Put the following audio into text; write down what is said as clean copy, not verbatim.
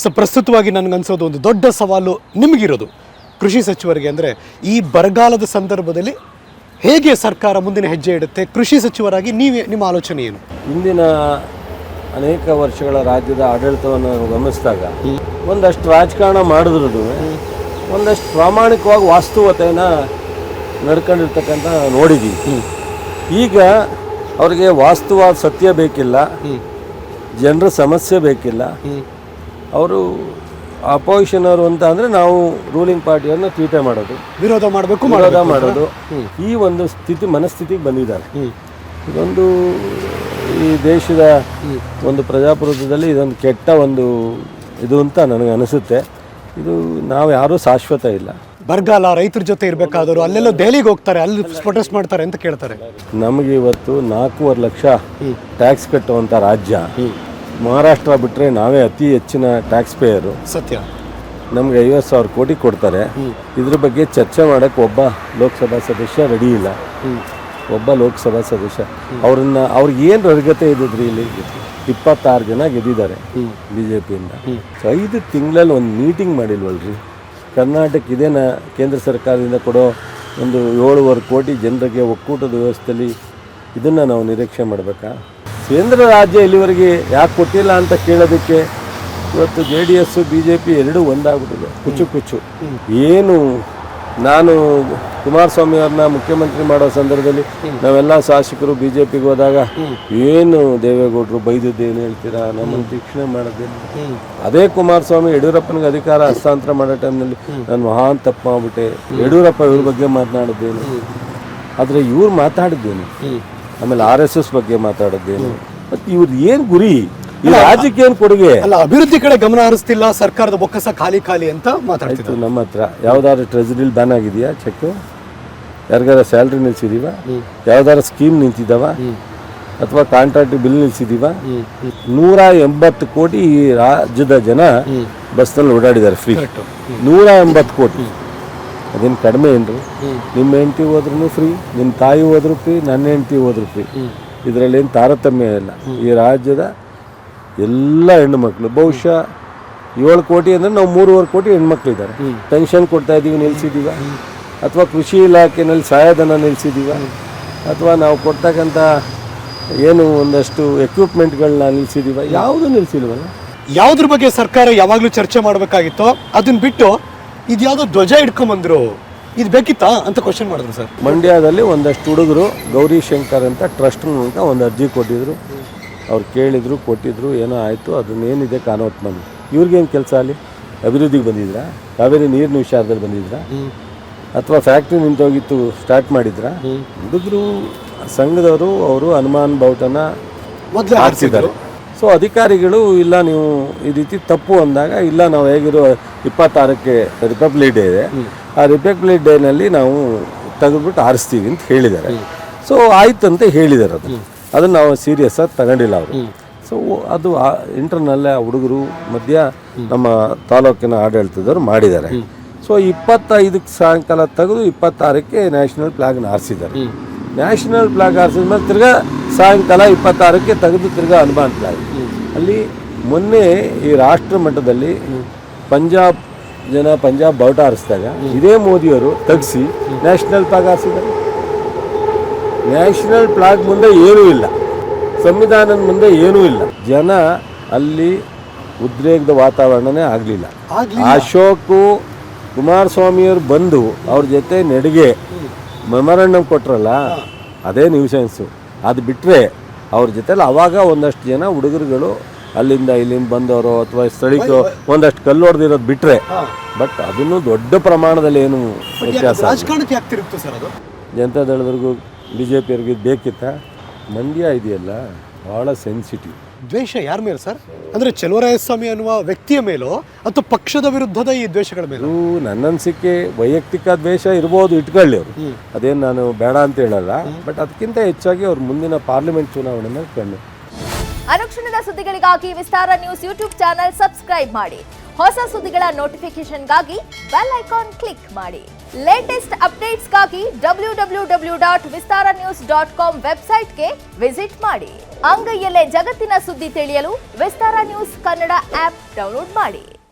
So ಪ್ರಸ್ತುತವಾಗಿ ನನಗನ್ಸೋದು ಒಂದು ದೊಡ್ಡ ಸವಾಲು ನಿಮಗಿರೋದು ಕೃಷಿ ಸಚಿವರಿಗೆ, ಅಂದರೆ ಈ ಬರಗಾಲದ ಸಂದರ್ಭದಲ್ಲಿ ಹೇಗೆ ಸರ್ಕಾರ ಮುಂದಿನ ಹೆಜ್ಜೆ ಇಡುತ್ತೆ, ಕೃಷಿ ಸಚಿವರಾಗಿ ನಿಮ್ಮ ಆಲೋಚನೆ ಏನು? ಇಂದಿನ ಅನೇಕ ವರ್ಷಗಳ ರಾಜ್ಯದ ಆಡಳಿತವನ್ನು ಗಮನಿಸಿದಾಗ ಒಂದಷ್ಟು ರಾಜಕಾರಣ ಮಾಡಿದ್ರು ಒಂದಷ್ಟು ಪ್ರಾಮಾಣಿಕವಾಗಿ ವಾಸ್ತವತೆಯನ್ನು ನಡ್ಕೊಂಡಿರ್ತಕ್ಕಂಥ ನೋಡಿದ್ದೀವಿ. ಈಗ ಅವರಿಗೆ ವಾಸ್ತವ ಸತ್ಯ ಬೇಕಿಲ್ಲ, ಜನರ ಸಮಸ್ಯೆ ಬೇಕಿಲ್ಲ. ಅವರು ಅಪೋಸಿಷನ್ ಅವರು ಅಂತ ಅಂದರೆ ನಾವು ರೂಲಿಂಗ್ ಪಾರ್ಟಿಯನ್ನು ಟೀಟೆ ಮಾಡೋದು, ವಿರೋಧ ಮಾಡೋದು ಈ ಒಂದು ಮನಸ್ಥಿತಿಗೆ ಬಂದಿದ್ದಾರೆ. ಇದೊಂದು ಈ ದೇಶದ ಒಂದು ಪ್ರಜಾಪ್ರಭುತ್ವದಲ್ಲಿ ಇದೊಂದು ಕೆಟ್ಟ ಒಂದು ಇದು ಅಂತ ನನಗೆ ಅನಿಸುತ್ತೆ. ಇದು ನಾವು ಯಾರೂ ಶಾಶ್ವತ ಇಲ್ಲ. ಬರಗಾಲ, ರೈತರ ಜೊತೆ ಇರಬೇಕಾದವರು ಅಲ್ಲೆಲ್ಲ ದೆಹಲಿಗೆ ಹೋಗ್ತಾರೆ, ಅಲ್ಲಿ ಪ್ರೊಟೆಸ್ಟ್ ಮಾಡ್ತಾರೆ ಅಂತ ಕೇಳ್ತಾರೆ. ನಮಗೆ ಇವತ್ತು 4.5 ಲಕ್ಷ ಟ್ಯಾಕ್ಸ್ ಕಟ್ಟುವಂಥ ರಾಜ್ಯ ಮಹಾರಾಷ್ಟ್ರ ಬಿಟ್ಟರೆ ನಾವೇ ಅತಿ ಹೆಚ್ಚಿನ ಟ್ಯಾಕ್ಸ್ ಪೇಯರು. ಸತ್ಯ. ನಮಗೆ 50,000 ಕೋಟಿ ಕೊಡ್ತಾರೆ. ಇದ್ರ ಬಗ್ಗೆ ಚರ್ಚೆ ಮಾಡೋಕ್ಕೆ ಒಬ್ಬ ಲೋಕಸಭಾ ಸದಸ್ಯ ರೆಡಿ ಇಲ್ಲ. ಅವ್ರಿಗೆ ಏನು ಅರ್ಹತೆ ಇದ್ದಿದ್ರಿ? ಇಲ್ಲಿ 26 ಜನ ಗೆದ್ದಿದ್ದಾರೆ BJPಯಿಂದ. 5 ತಿಂಗಳಲ್ಲಿ ಒಂದು ಮೀಟಿಂಗ್ ಮಾಡಿಲ್ವಲ್ರಿ? ಕರ್ನಾಟಕ ಇದೇನ ಕೇಂದ್ರ ಸರ್ಕಾರದಿಂದ ಕೊಡೋ ಒಂದು 7.5 ಕೋಟಿ ಜನರಿಗೆ ಒಕ್ಕೂಟದ ವ್ಯವಸ್ಥೆಯಲ್ಲಿ ಇದನ್ನು ನಾವು ನಿರೀಕ್ಷೆ ಮಾಡಬೇಕಾ? ಕೇಂದ್ರ ರಾಜ್ಯ ಇಲ್ಲಿವರೆಗೆ ಯಾಕೆ ಕೊಟ್ಟಿಲ್ಲ ಅಂತ ಕೇಳೋದಕ್ಕೆ ಇವತ್ತು JDS BJP ಎರಡೂ ಒಂದಾಗ್ಬಿಟ್ಟಿದೆ. ಕುಚ್ಚು ಏನು ನಾನು ಕುಮಾರಸ್ವಾಮಿ ಅವ್ರನ್ನ ಮುಖ್ಯಮಂತ್ರಿ ಮಾಡೋ ಸಂದರ್ಭದಲ್ಲಿ ನಾವೆಲ್ಲ ಶಾಸಕರು BJPಗೆ ಹೋದಾಗ ಏನು ದೇವೇಗೌಡರು ಬೈದದ್ದೇನು ಹೇಳ್ತೀರಾ, ನಮ್ಮನ್ನು ಶಿಕ್ಷಣೆ ಮಾಡೋದೇನು? ಅದೇ ಕುಮಾರಸ್ವಾಮಿ ಯಡಿಯೂರಪ್ಪನಿಗೆ ಅಧಿಕಾರ ಹಸ್ತಾಂತರ ಮಾಡೋ ಟೈಮ್ನಲ್ಲಿ ನಾನು ಮಹಾನ್ ತಪ್ಪು ಮಾಡ್ಬಿಟ್ಟೆ, ಯಡಿಯೂರಪ್ಪ ಇವ್ರ ಬಗ್ಗೆ ಮಾತನಾಡಿದ್ದೇನು, ಆದರೆ ಇವ್ರು ಮಾತಾಡಿದ್ದೇನು, ಆಮೇಲೆ RSS ಬಗ್ಗೆ ಮಾತಾಡಿದ್ದೇನು, ಮತ್ತು ಇವ್ರು ಏನು ಗುರಿ, ಈ ರಾಜ್ಯಕ್ಕೆ ಏನು ಕೊಡುಗೆ? ಅಲ್ಲ, ಅಭಿವೃದ್ಧಿ ಕಡೆ ಗಮನ ಹರಿಸ್ತಿಲ್ಲ, ಸರ್ಕಾರದ ಬೊಕ್ಕಸ ಖಾಲಿ ಅಂತ ಮಾತಾಡ್ತಿದ್ರು. ನಮ್ಮ ಹತ್ರ ಯಾವ್ದಾದ್ರು ಟ್ರೆಜರಿಲಿ ಬ್ಯಾನ್ ಆಗಿದೆಯಾ? ಚೆಕ್ ಯಾರಿಗಾರ ಸ್ಯಾಲ್ರಿ ನಿಲ್ಸಿದೀವ? ಯಾವ್ದಾರ ಸ್ಕೀಮ್ ನಿಂತಿದ್ದಾವ? ಅಥವಾ ಕಾಂಟ್ರಾಕ್ಟ್ ಬಿಲ್ ನಿಲ್ಸಿದೀವ? 180 ಕೋಟಿ ಈ ರಾಜ್ಯದ ಜನ ಬಸ್ನಲ್ಲಿ ಓಡಾಡಿದ್ದಾರೆ ಫ್ರೀ. 180 ಕೋಟಿ ಅದೇನು ಕಡಿಮೆ ಏನ್ರಿ? ನಿಮ್ಮ ಹೆಂಡತಿ ಹೋದ್ರೂ ಫ್ರೀ, ನಿಮ್ಮ ತಾಯಿ ಹೋದ್ರು ಫ್ರೀ, ನನ್ನ ಹೆಂಡತಿ ಹೋದ್ರು ಫ್ರೀ. ಇದರಲ್ಲೇನು ತಾರತಮ್ಯ ಇಲ್ಲ. ಈ ರಾಜ್ಯದ ಎಲ್ಲ ಹೆಣ್ಣುಮಕ್ಳು, ಬಹುಶಃ 7 ಕೋಟಿ ಅಂದರೆ ನಾವು 3.5 ಕೋಟಿ ಹೆಣ್ಮಕ್ಳಿದ್ದಾರೆ. ಪೆನ್ಷನ್ ಕೊಡ್ತಾ ಇದ್ದೀವಿ, ನಿಲ್ಲಿಸಿದ್ದೀವ? ಅಥವಾ ಕೃಷಿ ಇಲಾಖೆಯಲ್ಲಿ ಸಹಾಯಧನ ನಿಲ್ಲಿಸಿದ್ದೀವ? ಅಥವಾ ನಾವು ಕೊಡ್ತಕ್ಕಂಥ ಏನು ಒಂದಷ್ಟು ಎಕ್ವಿಪ್ಮೆಂಟ್ಗಳನ್ನ ನಿಲ್ಲಿಸಿದ್ದೀವ? ಯಾವುದೂ ನಿಲ್ಲಿಸಿಲ್ವಲ್ಲ. ಯಾವುದ್ರ ಬಗ್ಗೆ ಸರ್ಕಾರ ಯಾವಾಗಲೂ ಚರ್ಚೆ ಮಾಡಬೇಕಾಗಿತ್ತೋ ಅದನ್ನ ಬಿಟ್ಟು ಇದ್ಯಾವುದೋ ಧ್ವಜ ಇಟ್ಕೊಂಬಂದ್ರು, ಇದು ಬೇಕಿತ್ತಾ ಅಂತ ಕ್ವಶನ್ ಮಾಡಿದ್ರು ಸರ್. ಮಂಡ್ಯದಲ್ಲಿ ಒಂದಷ್ಟು ಹುಡುಗರು ಗೌರಿ ಶಂಕರ್ ಅಂತ ಟ್ರಸ್ಟ್ ಮೂಲಕ ಒಂದು ಅರ್ಜಿ ಕೊಟ್ಟಿದ್ರು. ಅವ್ರು ಕೇಳಿದ್ರು, ಕೊಟ್ಟಿದ್ರು, ಏನೋ ಆಯಿತು. ಅದನ್ನೇನಿದೆ ಕಾನೂನು ಬಂದು ಇವ್ರಿಗೇನು ಕೆಲಸ? ಅಲ್ಲಿ ಅಭಿವೃದ್ಧಿಗೆ ಬಂದಿದ್ರಾ? ಕಾವೇರಿ ನೀರಿನ ವಿಚಾರದಲ್ಲಿ ಬಂದಿದ್ರಾ? ಅಥವಾ ಫ್ಯಾಕ್ಟ್ರಿ ನಿಂತೋಗಿತ್ತು ಸ್ಟಾರ್ಟ್ ಮಾಡಿದ್ರಾ? ಹುಡುಗರು ಸಂಘದವರು ಅವರು ಹನುಮಾನ್ ಬಾವುಟನ ಹಾಕ್ಸಿದ್ದಾರೆ. ಸೊ ಅಧಿಕಾರಿಗಳು ಇಲ್ಲ ನೀವು ಈ ರೀತಿ ತಪ್ಪು ಅಂದಾಗ, ಇಲ್ಲ ನಾವು ಹೇಗಿರೋ 26ಕ್ಕೆ ರಿಪಬ್ಲಿಕ್ ಡೇ ಇದೆ, ಆ ರಿಪಬ್ಲಿಕ್ ಡೇನಲ್ಲಿ ನಾವು ತೆಗೆದ್ಬಿಟ್ಟು ಆರಿಸ್ತೀವಿ ಅಂತ ಹೇಳಿದ್ದಾರೆ. ಸೊ ಆಯ್ತಂತ ಹೇಳಿದ್ದಾರೆ. ಅದನ್ನು ನಾವು ಸೀರಿಯಸ್ ಆಗಿ ತಗೊಂಡಿಲ್ಲ ಅವರು. ಸೊ ಅದು ಇಂಟರ್ನಲ್ಲೇ ಹುಡುಗರು ಮಧ್ಯ ನಮ್ಮ ತಾಲೂಕಿನ ಆಡಳಿತದವರು ಮಾಡಿದ್ದಾರೆ. ಸೊ 25ಕ್ಕೆ ಸಾಯಂಕಾಲ ತೆಗೆದು 26ಕ್ಕೆ ನ್ಯಾಷನಲ್ ಫ್ಲಾಗ್ನ ಆರಿಸಿದ್ದಾರೆ. ನ್ಯಾಷನಲ್ ಫ್ಲಾಗ್ ಆರಿಸಿದ ಮೇಲೆ ತಿರ್ಗಾ ಸಾಯಂಕಾಲ 26ಕ್ಕೆ ತೆಗೆದು ತಿರ್ಗಾ ಹನುಮಾನ್ ಫ್ಲಾಗ್. ಅಲ್ಲಿ ಮೊನ್ನೆ ಈ ರಾಷ್ಟ್ರ ಮಟ್ಟದಲ್ಲಿ ಪಂಜಾಬ್ ಬಾವುಟ ಆರಿಸಿದಾಗ ಇದೇ ಮೋದಿಯವರು ತೆಗೆಸಿ ನ್ಯಾಷನಲ್ ಫ್ಲಾಗ್ ಆರಿಸಿದ್ದಾರೆ. ನ್ಯಾಷನಲ್ ಫ್ಲಾಗ್ ಮುಂದೆ ಏನೂ ಇಲ್ಲ, ಸಂವಿಧಾನದ ಮುಂದೆ ಏನೂ ಇಲ್ಲ. ಜನ ಅಲ್ಲಿ ಉದ್ರೇಕದ ವಾತಾವರಣನೇ ಆಗಲಿಲ್ಲ. ಅಶೋಕ್ ಕುಮಾರಸ್ವಾಮಿಯವರು ಬಂದು ಅವ್ರ ಜೊತೆ ನಡಿಗೆ ಮೆಮೊರಂಡಮ್ ಕೊಟ್ರಲ್ಲ, ಅದೇ ನ್ಯೂಸೆನ್ಸು. ಅದು ಬಿಟ್ಟರೆ ಅವ್ರ ಜೊತೆಲಿ ಅವಾಗ ಒಂದಷ್ಟು ಜನ ಹುಡುಗರುಗಳು ಅಲ್ಲಿಂದ ಇಲ್ಲಿಂದ ಬಂದವರು ಅಥವಾ ಸ್ಥಳೀಕರು ಒಂದಷ್ಟು ಕಲ್ಲು ಹೊಡೆದಿರೋದು ಬಿಟ್ಟರೆ, ಬಟ್ ಅದನ್ನು ದೊಡ್ಡ ಪ್ರಮಾಣದಲ್ಲಿ ಏನು ವ್ಯತ್ಯಾಸ. ಜನತಾದಳದವ್ರಿಗೂ BJPಯವ್ರಿಗೆ ಬೇಕಿತ್ತ? ಮಂಡ್ಯ ಇದೆಯಲ್ಲ ಭಾಳ ಸೆನ್ಸಿಟಿವ್. ದ್ವೇಷ ಯಾರ ಮೇಲೆ ಸರ್? ಅಂದರೆ ಚಲುವರಾಯಸ್ವಾಮಿ ಅನ್ನುವ ವ್ಯಕ್ತಿಯ ಮೇಲೋ ಅಥವಾ ಪಕ್ಷದ ವಿರುದ್ಧದ ಈ ದ್ವೇಷಗಳ ಮೇಲೆ? ನನ್ನ ಅನಿಸಿಕೆ ವೈಯಕ್ತಿಕ ದ್ವೇಷ ಇರ್ಬೋದು, ಇಟ್ಕೊಳ್ಳಿ ಅವರು, ಅದೇನು ನಾನು ಬೇಡ ಅಂತ ಹೇಳಲ್ಲ. ಬಟ್ ಅದಕ್ಕಿಂತ ಹೆಚ್ಚಾಗಿ ಅವ್ರ ಮುಂದಿನ ಪಾರ್ಲಿಮೆಂಟ್ ಚುನಾವಣೆನ ಕಂಡು. ಅನುಕ್ಷಣದ ಸುದ್ದಿಗಳಿಗಾಗಿ ವಿಸ್ತಾರ ನ್ಯೂಸ್ ಯೂಟ್ಯೂಬ್ ಚಾನೆಲ್ ಸಬ್ಸ್ಕ್ರೈಬ್ ಮಾಡಿ. ಹೊಸ ಸುದ್ದಿಗಳ ನೋಟಿಫಿಕೇಶನ್ಗಾಗಿ ಬೆಲ್ ಐಕಾನ್ ಕ್ಲಿಕ್ ಮಾಡಿ. ಲೇಟೆಸ್ಟ್ ಅಪ್ಡೇಟ್ಸ್ಗಾಗಿ www.vistaranews.com ವೆಬ್ಸೈಟ್ಗೆ ವಿಸಿಟ್ ಮಾಡಿ. ಅಂಗೈಯಲ್ಲೇ ಜಗತ್ತಿನ ಸುದ್ದಿ ತಿಳಿಯಲು ವಿಸ್ತಾರ ನ್ಯೂಸ್ ಕನ್ನಡ ಆಪ್ ಡೌನ್ಲೋಡ್ ಮಾಡಿ.